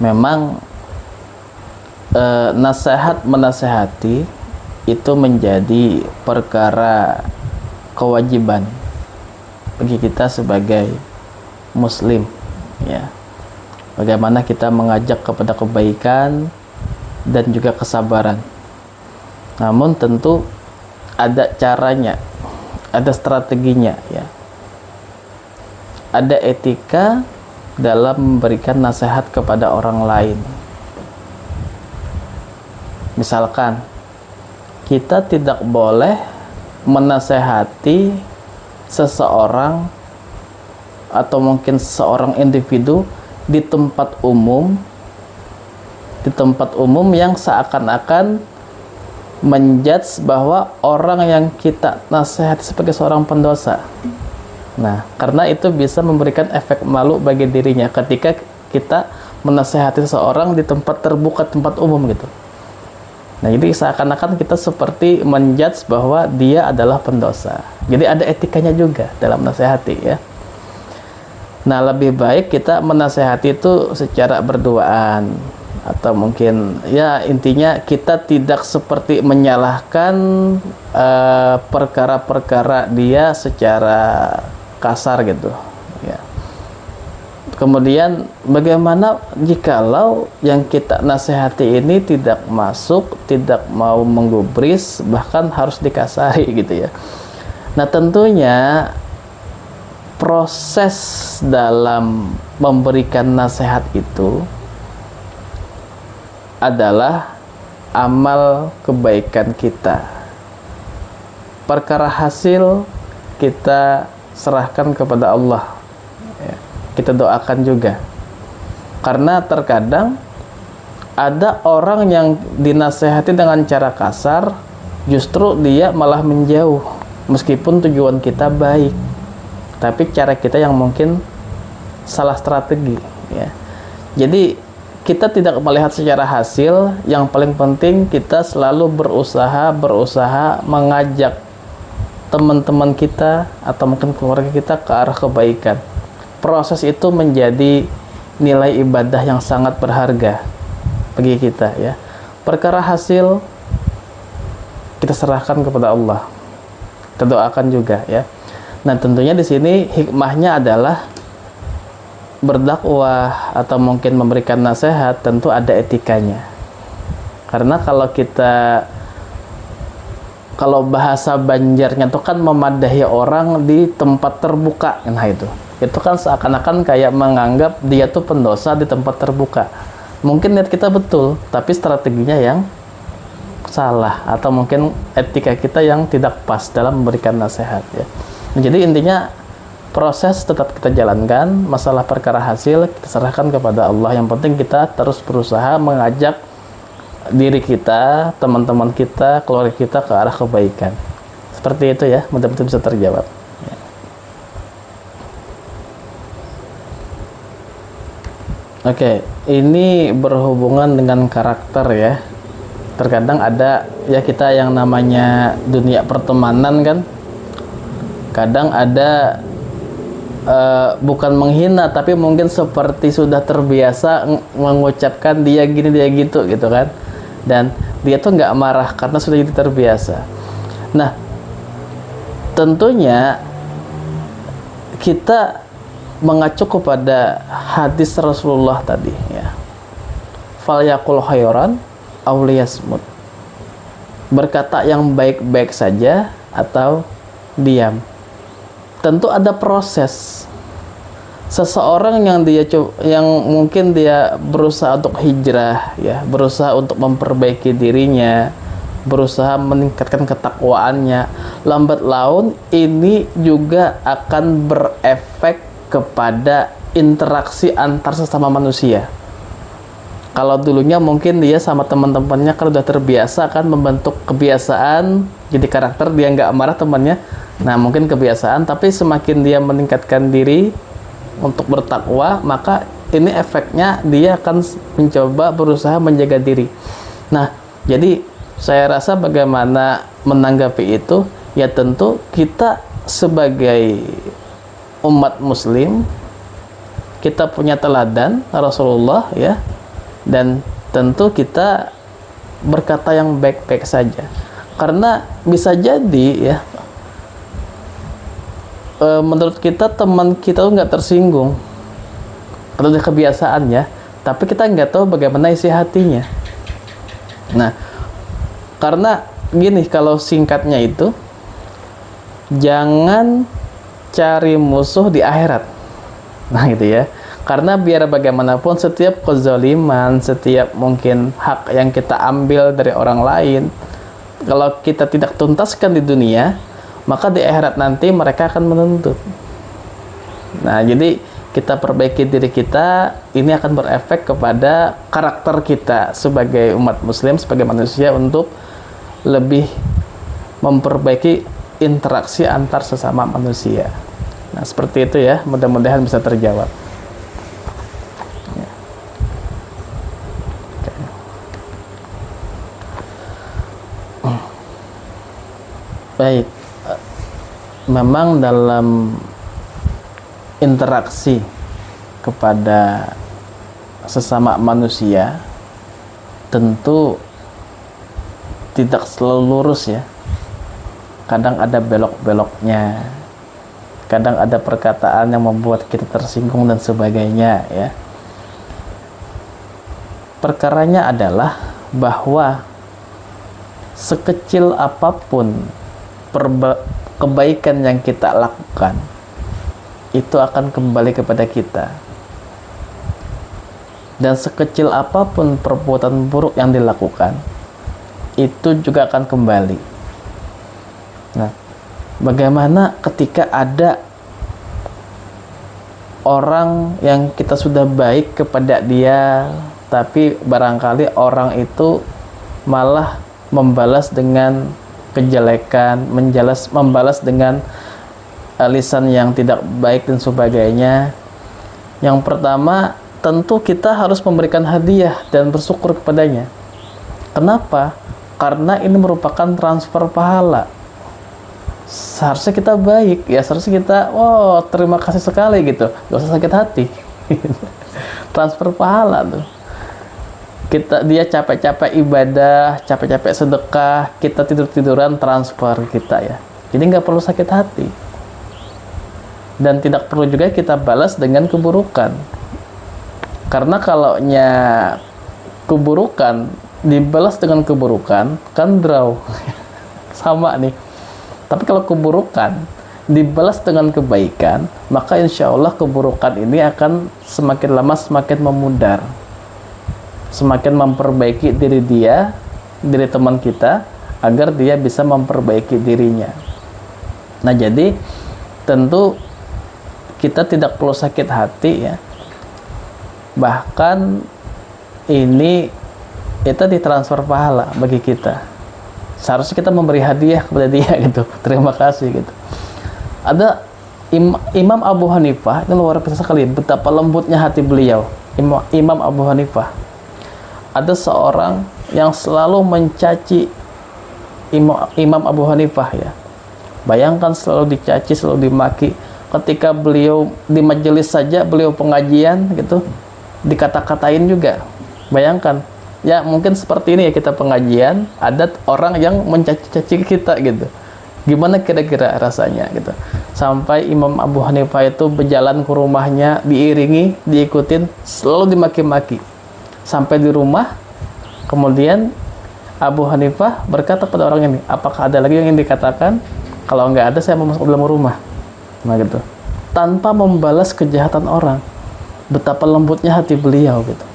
memang nasihat menasehati itu menjadi perkara kewajiban bagi kita sebagai muslim, ya. Bagaimana kita mengajak kepada kebaikan dan juga kesabaran. Namun tentu ada caranya, ada strateginya, ya. Ada etika dalam memberikan nasihat kepada orang lain. Misalkan kita tidak boleh menasehati seseorang atau mungkin seorang individu di tempat umum yang seakan-akan menjudge bahwa orang yang kita nasihati sebagai seorang pendosa. Nah, karena itu bisa memberikan efek malu bagi dirinya ketika kita menasihati seseorang di tempat terbuka, tempat umum gitu. Nah, jadi seakan-akan kita seperti menjudge bahwa dia adalah pendosa. Jadi ada etikanya juga dalam nasihati, ya. Nah, lebih baik kita menasihati itu secara berduaan, atau mungkin ya intinya kita tidak seperti menyalahkan perkara-perkara dia secara kasar gitu, ya. Kemudian bagaimana jikalau yang kita nasihati ini tidak masuk, tidak mau menggubris, bahkan harus dikasari gitu, ya. Nah, tentunya proses dalam memberikan nasihat itu adalah amal kebaikan kita. Perkara hasil kita serahkan kepada Allah, ya. Kita doakan juga, karena terkadang ada orang yang dinasehati dengan cara kasar, justru dia malah menjauh meskipun tujuan kita baik, tapi cara kita yang mungkin salah strategi, ya. Jadi kita tidak melihat secara hasil, yang paling penting kita selalu berusaha mengajak teman-teman kita atau mungkin keluarga kita ke arah kebaikan. Proses itu menjadi nilai ibadah yang sangat berharga bagi kita, ya. Perkara hasil kita serahkan kepada Allah, kita doakan juga, ya. Nah, tentunya di sini hikmahnya adalah berdakwah atau mungkin memberikan nasihat tentu ada etikanya. Karena kalau bahasa Banjarnya itu kan memadahi orang di tempat terbuka, nah itu kan seakan-akan kayak menganggap dia tuh pendosa di tempat terbuka. Mungkin niat kita betul, tapi strateginya yang salah, atau mungkin etika kita yang tidak pas dalam memberikan nasihat, ya. Nah, jadi intinya proses tetap kita jalankan, masalah perkara hasil kita serahkan kepada Allah. Yang penting kita terus berusaha mengajak diri kita, teman-teman kita, keluarga kita ke arah kebaikan. Seperti itu, ya, mudah-mudahan bisa terjawab. Ya. Oke, ini berhubungan dengan karakter, ya. Terkadang ada, ya, kita yang namanya dunia pertemanan kan, kadang ada bukan menghina, tapi mungkin seperti sudah terbiasa mengucapkan dia gini, dia gitu kan. Dan dia tuh nggak marah karena sudah jadi terbiasa. Nah, tentunya kita mengacu kepada hadis Rasulullah tadi, ya. Falyaqul khairan aw liyasmut. Berkata yang baik-baik saja atau diam. Tentu ada proses. Seseorang yang mungkin dia berusaha untuk hijrah, ya, berusaha untuk memperbaiki dirinya, berusaha meningkatkan ketakwaannya, lambat laun ini juga akan berefek kepada interaksi antar sesama manusia. Kalau dulunya mungkin dia sama teman-temannya kan udah terbiasa kan membentuk kebiasaan, jadi karakter dia nggak marah temannya. Nah, mungkin kebiasaan, tapi semakin dia meningkatkan diri untuk bertakwa, maka ini efeknya dia akan mencoba berusaha menjaga diri. Nah, jadi saya rasa bagaimana menanggapi itu, ya tentu kita sebagai umat muslim, kita punya teladan Rasulullah, ya. dan tentu kita berkata yang baik-baik saja, karena bisa jadi ya menurut kita teman kita tuh nggak tersinggung atau ada kebiasaannya, tapi kita nggak tahu bagaimana isi hatinya. Nah, karena gini, kalau singkatnya itu, jangan cari musuh di akhirat. Nah gitu ya, karena biar bagaimanapun setiap kezaliman, setiap mungkin hak yang kita ambil dari orang lain, kalau kita tidak tuntaskan di dunia, maka di akhirat nanti mereka akan menuntut. Nah, jadi kita perbaiki diri kita, ini akan berefek kepada karakter kita sebagai umat muslim, sebagai manusia, untuk lebih memperbaiki interaksi antar sesama manusia. Nah, seperti itu ya, mudah-mudahan bisa terjawab. Ya. Baik. Memang dalam interaksi kepada sesama manusia tentu tidak selalu lurus ya. Kadang ada belok-beloknya, kadang ada perkataan yang membuat kita tersinggung dan sebagainya ya. Perkaranya adalah bahwa sekecil apapun kebaikan yang kita lakukan, itu akan kembali kepada kita. Dan sekecil apapun perbuatan buruk yang dilakukan, itu juga akan kembali. Nah, bagaimana ketika ada orang yang kita sudah baik kepada dia, tapi barangkali orang itu malah membalas dengan kejelekan, membalas dengan lisan yang tidak baik dan sebagainya. Yang pertama, tentu kita harus memberikan hadiah dan bersyukur kepadanya. Kenapa? Karena ini merupakan transfer pahala. Seharusnya kita baik, ya seharusnya kita, oh terima kasih sekali gitu, gak usah sakit hati. Transfer pahala tuh. Dia capek-capek ibadah, capek-capek sedekah, kita tidur-tiduran transfer kita ya. Jadi nggak perlu sakit hati. Dan tidak perlu juga kita balas dengan keburukan. Karena kalaunya keburukan dibalas dengan keburukan, kan draw. Sama nih. Tapi kalau keburukan dibalas dengan kebaikan, maka insya Allah keburukan ini akan semakin lama semakin memudar. Semakin memperbaiki diri dia, diri teman kita, agar dia bisa memperbaiki dirinya. Nah, jadi tentu kita tidak perlu sakit hati ya. Bahkan ini itu ditransfer pahala bagi kita. Seharusnya kita memberi hadiah kepada dia gitu. Terima kasih gitu. Ada Imam Abu Hanifah, itu luar biasa sekali betapa lembutnya hati beliau. Imam Abu Hanifah. Ada seorang yang selalu mencaci Imam Abu Hanifah ya. Bayangkan selalu dicaci, selalu dimaki. Ketika beliau di majelis saja, beliau pengajian gitu, dikata-katain juga. Bayangkan, ya mungkin seperti ini ya, kita pengajian, ada orang yang mencaci-caci kita gitu. Gimana kira-kira rasanya gitu. Sampai Imam Abu Hanifah itu berjalan ke rumahnya, diiringi, diikutin, selalu dimaki-maki. Sampai di rumah, kemudian Abu Hanifah berkata pada orang ini, apakah ada lagi yang ingin dikatakan? Kalau nggak ada, saya mau masuk dalam rumah. Nah gitu. Tanpa membalas kejahatan orang. Betapa lembutnya hati beliau gitu.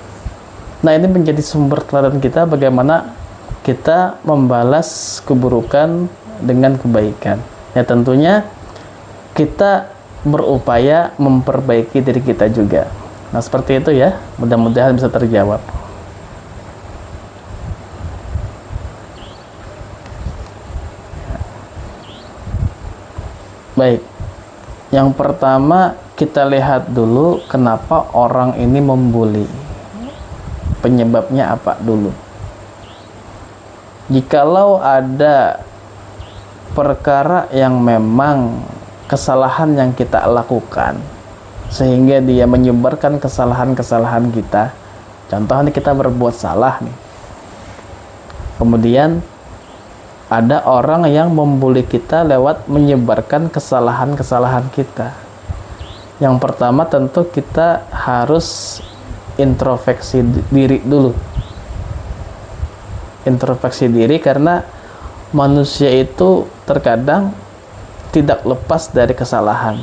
Nah, ini menjadi sumber teladan kita bagaimana kita membalas keburukan dengan kebaikan. Ya tentunya kita berupaya memperbaiki diri kita juga. Nah, seperti itu ya. Mudah-mudahan bisa terjawab. Baik. Yang pertama, kita lihat dulu kenapa orang ini membuli. Penyebabnya apa dulu? Jikalau ada perkara yang memang kesalahan yang kita lakukan, sehingga dia menyebarkan kesalahan-kesalahan kita, Contohnya kita berbuat salah nih. Kemudian ada orang yang membuli kita lewat menyebarkan kesalahan-kesalahan kita. Yang pertama tentu kita harus introspeksi diri dulu. Introspeksi diri karena manusia itu terkadang tidak lepas dari kesalahan.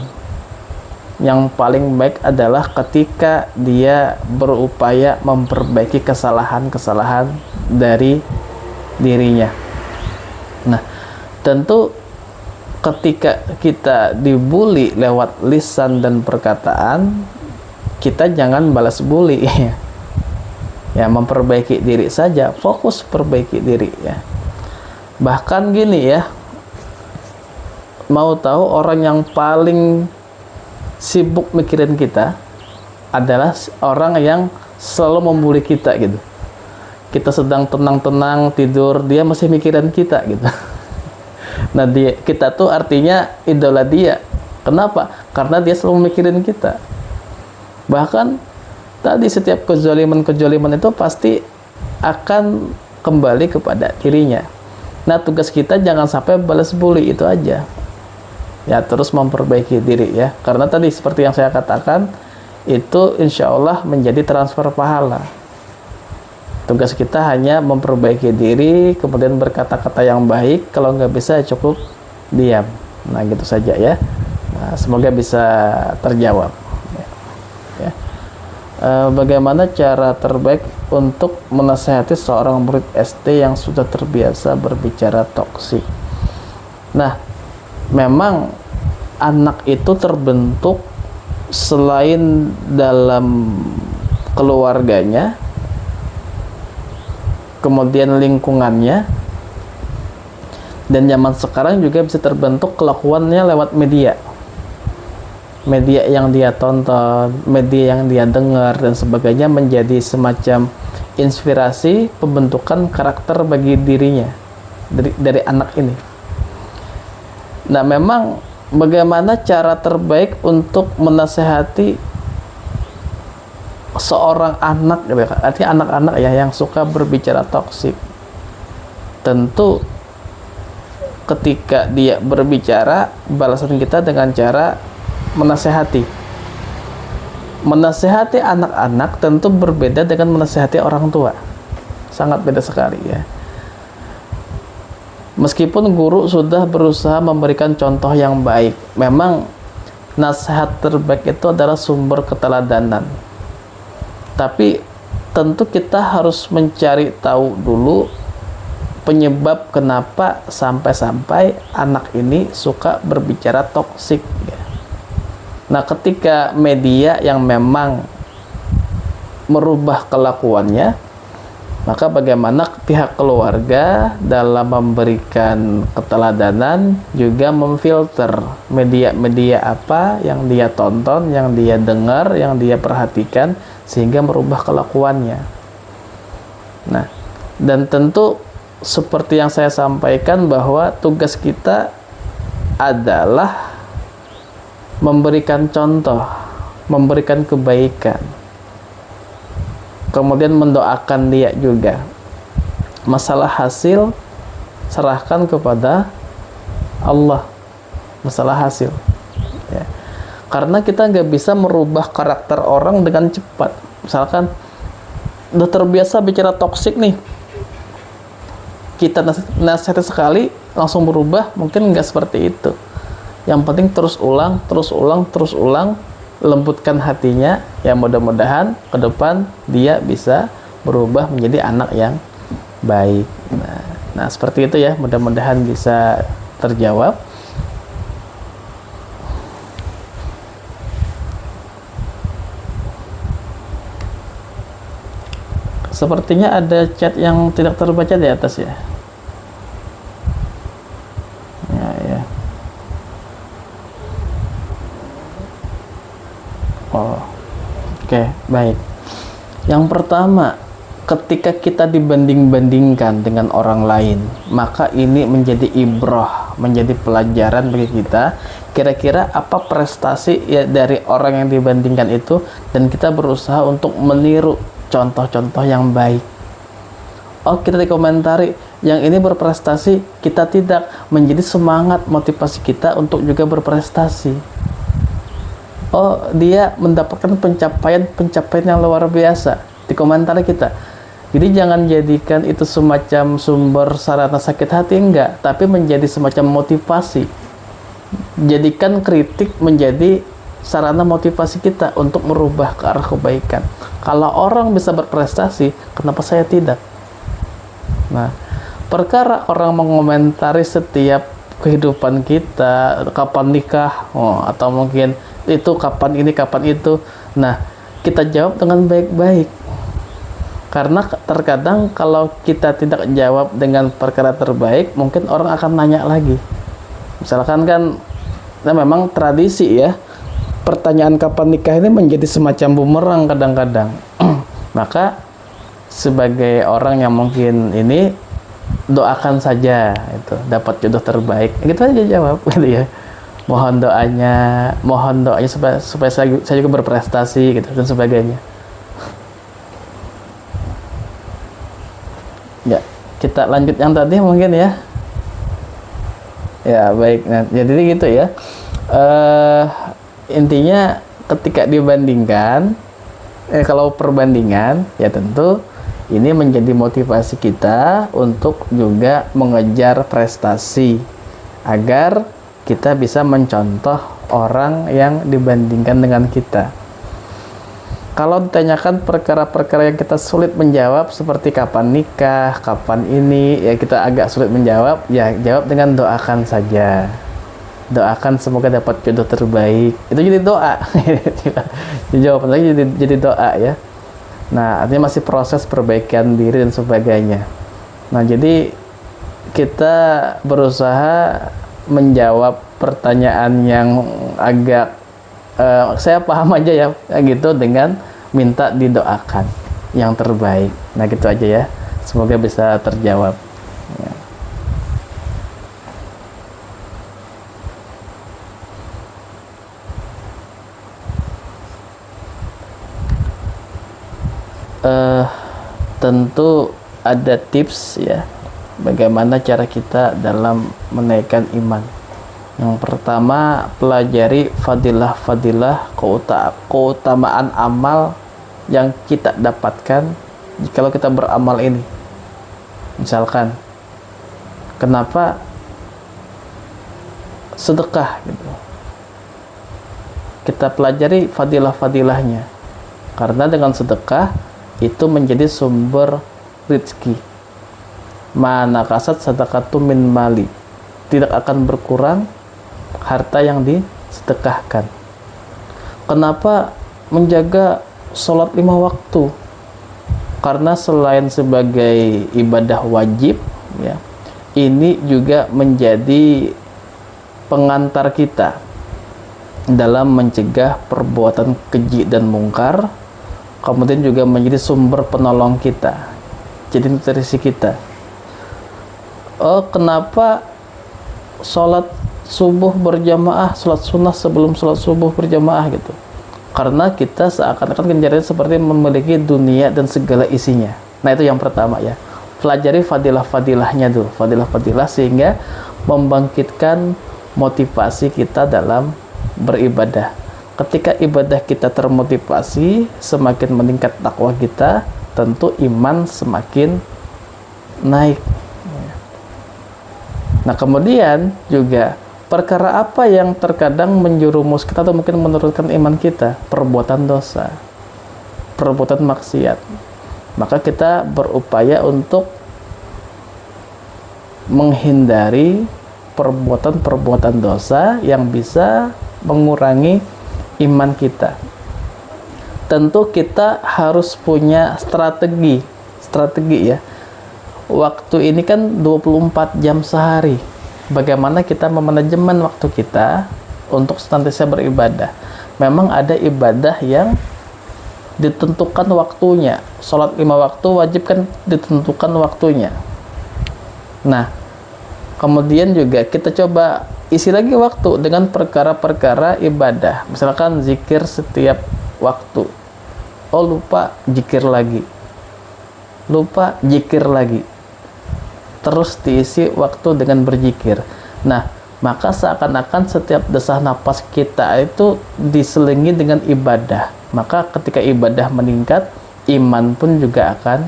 Yang paling baik adalah ketika dia berupaya memperbaiki kesalahan-kesalahan dari dirinya. Nah, tentu ketika kita dibully lewat lisan dan perkataan, kita jangan balas bully. Ya, memperbaiki diri saja, fokus perbaiki diri ya. Bahkan gini ya, mau tahu orang yang paling sibuk mikirin kita adalah orang yang selalu membuli kita gitu. Kita sedang tenang-tenang tidur, dia masih mikirin kita gitu. Nah, kita tuh artinya idola dia. Kenapa? Karena dia selalu mikirin kita. Bahkan tadi setiap kezaliman itu pasti akan kembali kepada dirinya. Nah, tugas kita jangan sampai balas bully, itu aja. Ya, terus memperbaiki diri ya. Karena tadi seperti yang saya katakan, itu insya Allah menjadi transfer pahala. Tugas kita hanya memperbaiki diri, kemudian berkata-kata yang baik. Kalau nggak bisa, cukup diam. Nah, gitu saja ya. Nah, semoga bisa terjawab. Ya. Bagaimana cara terbaik untuk menasihati seorang murid SD yang sudah terbiasa berbicara toksik? Nah, memang anak itu terbentuk selain dalam keluarganya, kemudian lingkungannya, dan zaman sekarang juga bisa terbentuk kelakuannya lewat media yang dia tonton, media yang dia dengar dan sebagainya, menjadi semacam inspirasi pembentukan karakter bagi dirinya dari anak ini. Nah, memang bagaimana cara terbaik untuk menasehati seorang anak, artinya anak-anak ya yang suka berbicara toksik? Tentu ketika dia berbicara, balasan kita dengan cara menasehati. Menasehati anak-anak tentu berbeda dengan menasehati orang tua. Sangat beda sekali ya. Meskipun guru sudah berusaha memberikan contoh yang baik, memang nasihat terbaik itu adalah sumber keteladanan. Tapi tentu kita harus mencari tahu dulu penyebab kenapa sampai anak ini suka berbicara toksik ya. Nah, ketika media yang memang merubah kelakuannya, maka bagaimana pihak keluarga dalam memberikan keteladanan juga memfilter media-media apa yang dia tonton, yang dia dengar, yang dia perhatikan, sehingga merubah kelakuannya. Nah, dan tentu seperti yang saya sampaikan bahwa tugas kita adalah memberikan contoh, memberikan kebaikan, kemudian mendoakan dia juga. Masalah hasil serahkan kepada Allah, masalah hasil ya. Karena kita nggak bisa merubah karakter orang dengan cepat. Misalkan udah terbiasa bicara toksik nih, kita nasihati sekali langsung berubah, mungkin nggak seperti itu. Yang penting terus ulang, lembutkan hatinya, ya mudah-mudahan ke depan dia bisa berubah menjadi anak yang baik. Nah, seperti itu ya, mudah-mudahan bisa terjawab. Sepertinya ada chat yang tidak terbaca di atas ya. Oke, baik. Yang pertama, ketika kita dibanding-bandingkan dengan orang lain, maka ini menjadi ibrah, menjadi pelajaran bagi kita. Kira-kira apa prestasi ya dari orang yang dibandingkan itu, dan kita berusaha untuk meniru contoh-contoh yang baik. Oh, kita dikomentari yang ini berprestasi, kita tidak, menjadi semangat motivasi kita untuk juga berprestasi. Oh, dia mendapatkan pencapaian yang luar biasa, dikomentari kita. Jadi jangan jadikan itu semacam sumber sarana sakit hati, enggak, tapi menjadi semacam motivasi. Jadikan kritik menjadi sarana motivasi kita untuk merubah ke arah kebaikan. Kalau orang bisa berprestasi, kenapa saya tidak? Nah, perkara orang mengomentari setiap kehidupan kita, kapan nikah, atau mungkin itu kapan ini, kapan itu. Nah, kita jawab dengan baik-baik. Karena terkadang kalau kita tidak jawab dengan perkara terbaik, mungkin orang akan nanya lagi. Misalkan kan, nah memang tradisi ya, pertanyaan kapan nikah ini menjadi semacam bumerang kadang-kadang. Maka sebagai orang yang mungkin ini, doakan saja itu dapat jodoh terbaik, gitu aja jawab gitu ya. Mohon doanya supaya saya juga berprestasi gitu dan sebagainya. Ya, kita lanjut yang tadi mungkin ya. Ya baik, nah jadi gitu ya. Intinya ketika dibandingkan, kalau perbandingan ya tentu ini menjadi motivasi kita untuk juga mengejar prestasi agar kita bisa mencontoh orang yang dibandingkan dengan kita. Kalau ditanyakan perkara-perkara yang kita sulit menjawab seperti kapan nikah, kapan ini, ya kita agak sulit menjawab, ya jawab dengan doakan saja. Doakan semoga dapat jodoh terbaik. Itu jadi doa. Jawaban lagi jadi doa ya. Nah, artinya masih proses perbaikan diri dan sebagainya. Nah, jadi kita berusaha menjawab pertanyaan yang agak saya paham aja ya, gitu, dengan minta didoakan yang terbaik. Nah, gitu aja ya. Semoga bisa terjawab. Ya. Tentu ada tips ya, bagaimana cara kita dalam menaikkan iman. Yang pertama, pelajari fadilah-fadilah, keutamaan amal yang kita dapatkan kalau kita beramal ini. Misalkan, kenapa sedekah gitu. Kita pelajari fadilah-fadilahnya. Karena dengan sedekah itu menjadi sumber rezeki. Mana kasat sadaqatu min mali, tidak akan berkurang harta yang disedekahkan. Kenapa menjaga sholat 5 waktu? Karena selain sebagai ibadah wajib ya, ini juga menjadi pengantar kita dalam mencegah perbuatan keji dan mungkar. Kemudian juga menjadi sumber penolong kita, jadi nutrisi kita. Oh, kenapa sholat subuh berjamaah, sholat sunnah sebelum sholat subuh berjamaah gitu? Karena kita seakan-akan kenjarannya seperti memiliki dunia dan segala isinya. Nah, itu yang pertama ya. Pelajari fadilah-fadilahnya dulu, fadilah-fadilah, sehingga membangkitkan motivasi kita dalam beribadah. Ketika ibadah kita termotivasi, semakin meningkat takwa kita, tentu iman semakin naik. Nah, kemudian juga perkara apa yang terkadang menjerumus kita atau mungkin menurunkan iman kita? Perbuatan dosa, perbuatan maksiat. Maka kita berupaya untuk menghindari perbuatan-perbuatan dosa yang bisa mengurangi iman kita. Tentu kita harus punya strategi ya. Waktu ini kan 24 jam sehari. Bagaimana kita memanajemen waktu kita untuk senantiasa beribadah. Memang ada ibadah yang ditentukan waktunya. Sholat 5 waktu wajib kan ditentukan waktunya. Nah, kemudian juga kita coba isi lagi waktu dengan perkara-perkara ibadah. Misalkan zikir setiap waktu. oh lupa, zikir lagi, lupa, zikir lagi, terus diisi waktu dengan berzikir. Nah, maka seakan-akan setiap desah napas kita itu diselingi dengan ibadah. Maka ketika ibadah meningkat, iman pun juga akan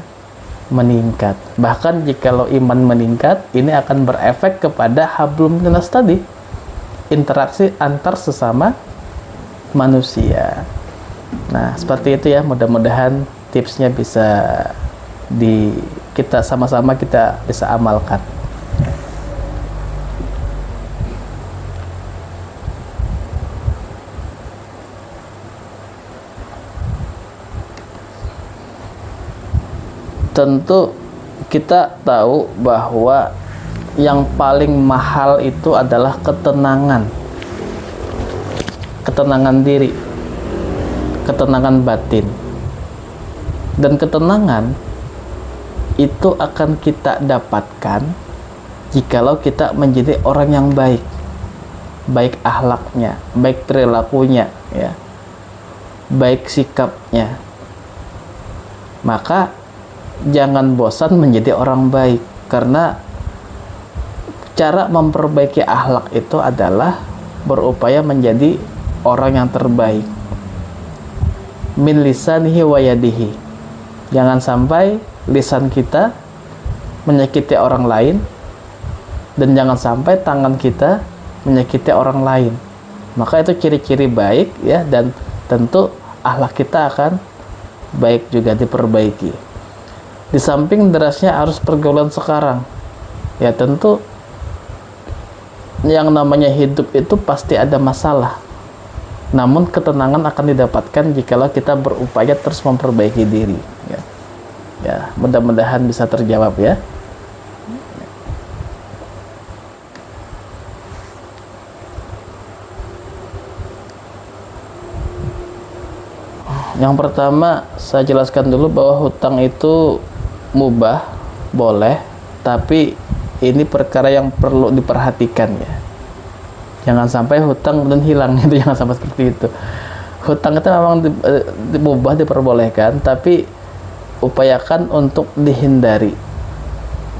meningkat. Bahkan jikalau iman meningkat, ini akan berefek kepada hablum minas tadi, interaksi antar sesama manusia. Nah, seperti itu ya, mudah-mudahan tipsnya bisa kita sama-sama kita bisa amalkan. Tentu kita tahu bahwa yang paling mahal itu adalah ketenangan diri, ketenangan batin. Dan ketenangan itu akan kita dapatkan jikalau kita menjadi orang yang baik, baik akhlaknya, baik perilakunya, ya, baik sikapnya. Maka jangan bosan menjadi orang baik, karena cara memperbaiki akhlak itu adalah berupaya menjadi orang yang terbaik. Min lisanihi wa yadihi. Jangan sampai lisan kita menyakiti orang lain, dan jangan sampai tangan kita menyakiti orang lain. Maka itu ciri-ciri baik ya, dan tentu akhlak kita akan baik juga, diperbaiki. Di samping derasnya arus pergaulan sekarang, ya tentu yang namanya hidup itu pasti ada masalah. Namun ketenangan akan didapatkan jikalau kita berupaya terus memperbaiki diri. Ya, mudah-mudahan bisa terjawab ya. Yang pertama saya jelaskan dulu bahwa hutang itu mubah, boleh, tapi ini perkara yang perlu diperhatikan ya. Jangan sampai hutang dan hilang, itu jangan sampai seperti itu. Hutang itu memang mubah, diperbolehkan, tapi upayakan untuk dihindari.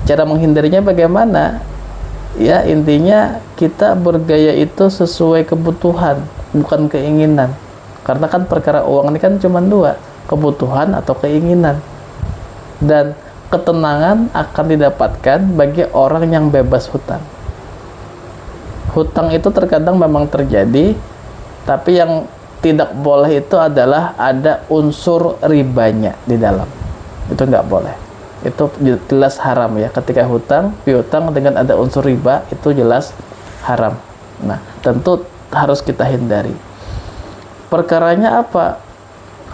Cara menghindarinya bagaimana? Ya, intinya kita bergaya itu sesuai kebutuhan, bukan keinginan. Karena kan perkara uang ini kan cuma dua, kebutuhan atau keinginan. Dan ketenangan akan didapatkan bagi orang yang bebas hutang. Hutang itu terkadang memang terjadi, tapi yang tidak boleh itu adalah ada unsur ribanya di dalam. Itu nggak boleh. Itu jelas haram ya. Ketika piutang dengan ada unsur riba, itu jelas haram. Nah, tentu harus kita hindari. Perkaranya apa?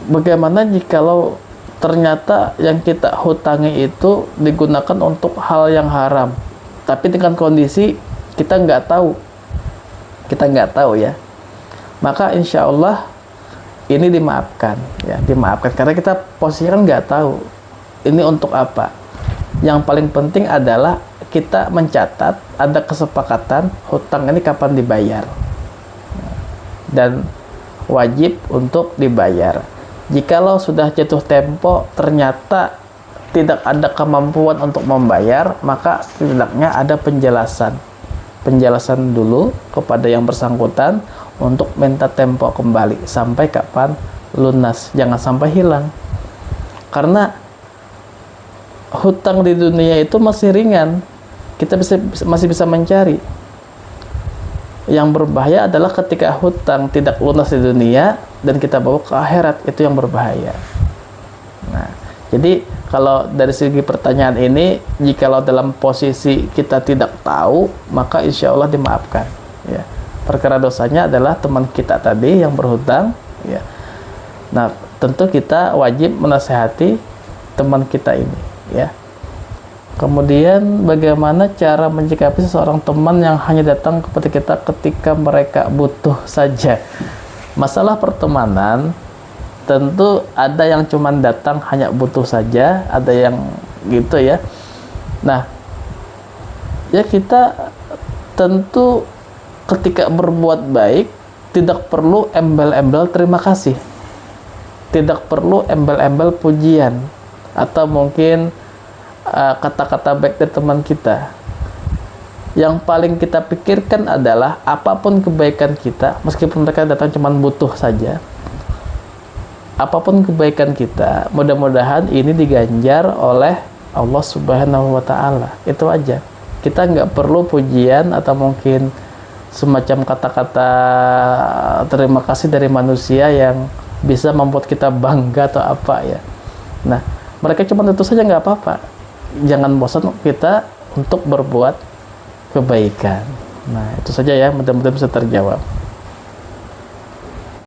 Bagaimana jikalau ternyata yang kita hutangi itu digunakan untuk hal yang haram, tapi dengan kondisi kita nggak tahu ya, maka insya Allah ini dimaafkan ya, dimaafkan karena kita posisinya kan nggak tahu ini untuk apa. Yang paling penting adalah kita mencatat ada kesepakatan hutang ini kapan dibayar dan wajib untuk dibayar. Jikalau sudah jatuh tempo ternyata tidak ada kemampuan untuk membayar, maka setidaknya ada penjelasan dulu kepada yang bersangkutan untuk minta tempo kembali sampai kapan lunas, jangan sampai hilang. Karena hutang di dunia itu masih ringan, kita masih bisa mencari. Yang berbahaya adalah ketika hutang tidak lunas di dunia dan kita bawa ke akhirat, itu yang berbahaya. Nah, jadi kalau dari segi pertanyaan ini, jikalau dalam posisi kita tidak tahu, maka insya Allah dimaafkan. Ya. Perkara dosanya adalah teman kita tadi yang berhutang. Ya. Nah, tentu kita wajib menasehati teman kita ini. Ya. Kemudian bagaimana cara menyikapi seseorang teman yang hanya datang kepada kita ketika mereka butuh saja. Masalah pertemanan tentu ada yang cuma datang hanya butuh saja, ada yang gitu ya. Nah, ya kita tentu ketika berbuat baik tidak perlu embel-embel terima kasih. Tidak perlu embel-embel pujian atau mungkin kata-kata baik dari teman kita. Yang paling kita pikirkan adalah apapun kebaikan kita, meskipun mereka datang cuma butuh saja, apapun kebaikan kita, mudah-mudahan ini diganjar oleh Allah Subhanahu wa Ta'ala. Itu aja. Kita nggak perlu pujian atau mungkin semacam kata-kata terima kasih dari manusia yang bisa membuat kita bangga atau apa ya. Nah, mereka cuma itu saja, nggak apa-apa. Jangan bosan kita untuk berbuat kebaikan. Nah, itu saja ya, mudah-mudahan bisa terjawab.